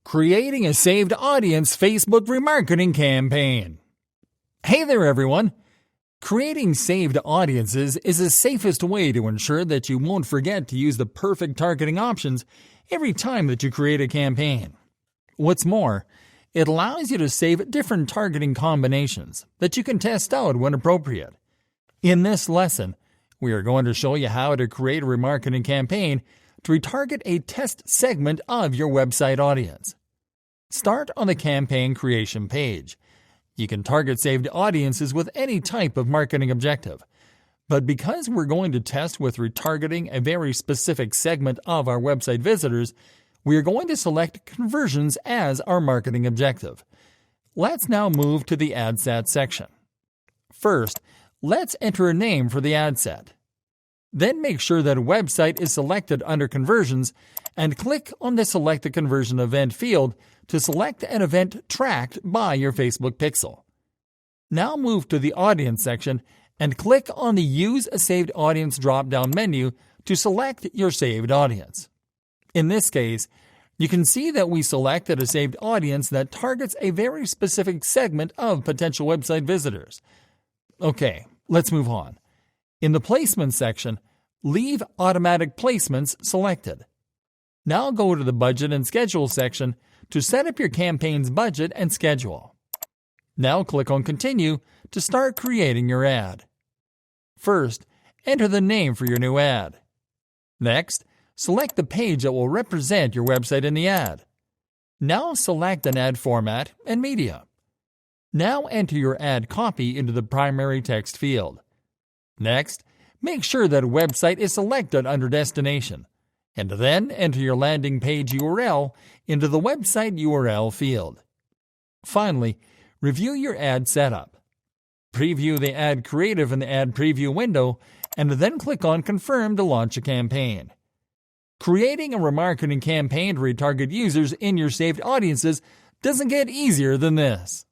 Creating a saved audience Facebook remarketing campaign. Hey there, everyone. Creating saved audiences is the safest way to ensure that you won't forget to use the perfect targeting options every time that you create a campaign. What's more, it allows you to save different targeting combinations that you can test out when appropriate. In this lesson, we are going to show you how to create a remarketing campaign to retarget a test segment of your website audience. Start on the campaign creation page. You can target saved audiences with any type of marketing objective. But because we're going to test with retargeting a very specific segment of our website visitors, we are going to select conversions as our marketing objective. Let's now move to the ad set section. First, let's enter a name for the ad set. Then make sure that a website is selected under Conversions and click on the Select the Conversion Event field to select an event tracked by your Facebook pixel. Now move to the Audience section and click on the Use a Saved Audience drop-down menu to select your saved audience. In this case, you can see that we selected a saved audience that targets a very specific segment of potential website visitors. Okay, let's move on. In the Placements section, leave Automatic Placements selected. Now go to the Budget and Schedule section to set up your campaign's budget and schedule. Now click on Continue to start creating your ad. First, enter the name for your new ad. Next, select the page that will represent your website in the ad. Now select an ad format and media. Now enter your ad copy into the primary text field. Next, make sure that a website is selected under Destination, and then enter your landing page URL into the website URL field. Finally, review your ad setup. Preview the ad creative in the Ad Preview window, and then click on Confirm to launch a campaign. Creating a remarketing campaign to retarget users in your saved audiences doesn't get easier than this.